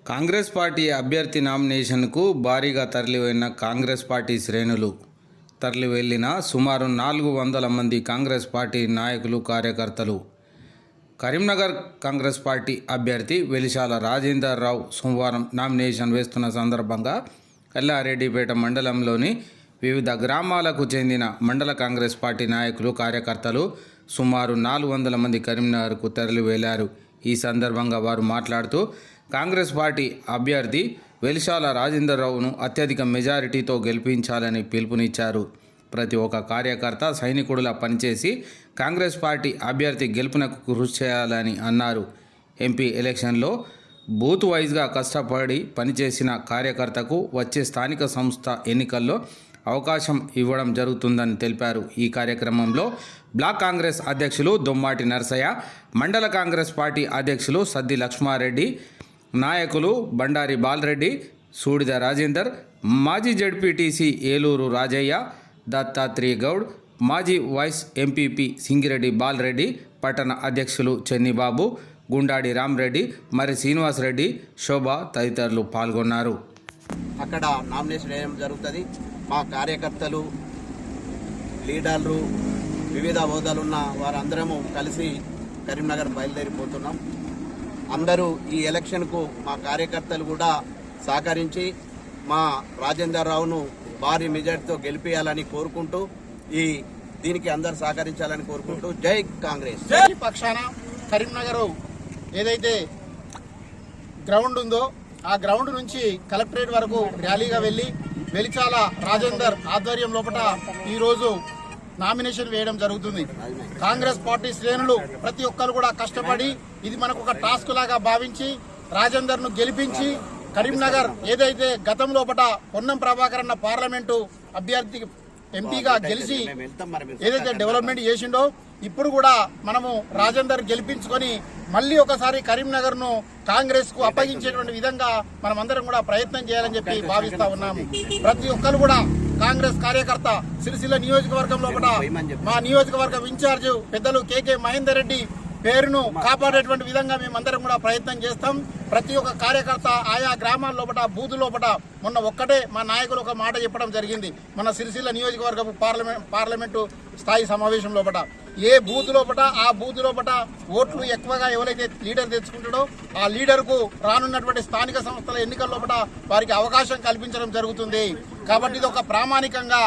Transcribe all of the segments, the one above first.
Congress party అభ్యర్థి నామినేషన్కు భారీగా తరలివెళ్లిన Congress party శ్రేణులు తరలివెళ్లిన సుమారు 400 మంది కాంగ్రెస్ పార్టీ నాయకులు కార్యకర్తలు కరీంనగర్ కాంగ్రెస్ పార్టీ అభ్యర్థి వెలిశాల రాజేందర్ రావు సోమవారం నామినేషన్ వేస్తున్న సందర్భంగా ఎల్లారెడ్డిపేట మండలంలోని వివిధ గ్రామాలకు చెందిన మండల కాంగ్రెస్ పార్టీ నాయకులు కార్యకర్తలు సుమారు 400 మంది కరీంనగర్కు తరలివెళ్లారు. ఈ సందర్భంగా వారు మాట్లాడుతూ కాంగ్రెస్ పార్టీ అభ్యర్థి వెలిశాల రాజేందర్ రావును అత్యధిక మెజారిటీతో గెలిపించాలని పిలుపునిచ్చారు. ప్రతి ఒక్క కార్యకర్త సైనికుడిలా పనిచేసి కాంగ్రెస్ పార్టీ అభ్యర్థి గెలుపునకు కృషి చేయాలని అన్నారు. ఎంపీ ఎలక్షన్లో బూత్ వైజ్గా కష్టపడి పనిచేసిన కార్యకర్తకు వచ్చే స్థానిక సంస్థ ఎన్నికల్లో అవకాశం ఇవ్వడం జరుగుతుందని తెలిపారు. ఈ కార్యక్రమంలో బ్లాక్ కాంగ్రెస్ అధ్యక్షులు దొమ్మాటి నరసయ్య, మండల కాంగ్రెస్ పార్టీ అధ్యక్షులు సద్ది లక్ష్మారెడ్డి, నాయకులు బండారి బాలరెడ్డి, సూడిద రాజేందర్, మాజీ జడ్పీటీసీ ఏలూరు రాజయ్య, దత్తాత్రేయ గౌడ్, మాజీ వైస్ ఎంపీపీ సింగిరెడ్డి బాలరెడ్డి, పట్టణ అధ్యక్షులు చెన్నిబాబు, గుండాడి రామరెడ్డి, మరి శ్రీనివాసరెడ్డి, శోభ తదితరులు పాల్గొన్నారు. అక్కడ నామినేషన్ వేయడం జరుగుతుంది. మా కార్యకర్తలు, లీడర్లు, వివిధ హోదాలున్న వారందరము కలిసి కరీంనగర్ బయలుదేరిపోతున్నాం. అందరూ ఈ ఎలక్షన్కు మా కార్యకర్తలు కూడా సహకరించి మా రాజేందర్ రావును భారీ మెజార్టీతో గెలిపించాలని కోరుకుంటూ దీనికి అందరు సహకరించాలని కోరుకుంటూ జై కాంగ్రెస్. పక్షాన కరీంనగర్ ఏదైతే గ్రౌండ్ ఉందో ఆ గ్రౌండ్ నుంచి కలెక్టరేట్ వరకు ర్యాలీగా వెళ్లి వెలిశాల రాజేందర్ ఆధ్వర్యం లోపల ఈరోజు నామినేషన్ వేయడం జరుగుతుంది. కాంగ్రెస్ పార్టీ శ్రేణులు ప్రతి ఒక్కరు కూడా కష్టపడి ఇది మనకు ఒక టాస్క్ లాగా భావించి రాజేందర్ ను గెలిపించి కరీంనగర్ ఏదైతే గతం లోపల పొన్నం ప్రభాకర్ అన్న పార్లమెంటు అభ్యర్థి ఎంపీగా గెలిచి ఏదైతే డెవలప్మెంట్ చేసిండో ఇప్పుడు కూడా మనము రాజేందర్ గెలిపించుకొని మళ్ళీ ఒకసారి కరీంనగర్ ను కాంగ్రెస్ కు అప్పగించేటువంటి విధంగా మనం అందరం కూడా ప్రయత్నం చేయాలని చెప్పి భావిస్తా ఉన్నాము. ప్రతి ఒక్కరు కూడా కాంగ్రెస్ కార్యకర్త సిరిసిల్ల నియోజకవర్గం లోపల మా నియోజకవర్గం ఇన్ఛార్జ్ పెద్దలు కేకే మహేందర్ రెడ్డి పేరును కాపాడేటువంటి విధంగా మేమందరం కూడా ప్రయత్నం చేస్తాం. ప్రతి ఒక్క కార్యకర్త ఆయా గ్రామాల లోపల బూత్ లోపల మొన్న ఒక్కటే మా నాయకులు ఒక మాట చెప్పడం జరిగింది. మన సిరిసిల్ల నియోజకవర్గం పార్లమెంటు స్థాయి సమావేశం లోపల ఏ బూత్ లోపల ఆ బూత్ లోపల ఓట్లు ఎక్కువగా ఎవరైతే లీడర్ తెచ్చుకుంటాడో ఆ లీడర్కు రానున్నటువంటి స్థానిక సంస్థల ఎన్నికల లోపల వారికి అవకాశం కల్పించడం జరుగుతుంది. కాబట్టి ఇది ఒక ప్రామాణికంగా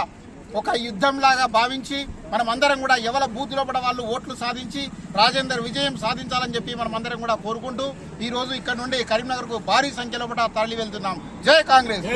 ఒక యుద్ధంలాగా భావించి మనం అందరం కూడా ఎవరి బూత్ లోపల వాళ్ళు ఓట్లు సాధించి రాజేందర్ విజయం సాధించాలని చెప్పి మనం అందరం కూడా కోరుకుంటూ ఈ రోజు ఇక్కడ నుండి కరీంనగర్ కు భారీ సంఖ్యలో తరలి వెళ్తున్నాం. జై కాంగ్రెస్.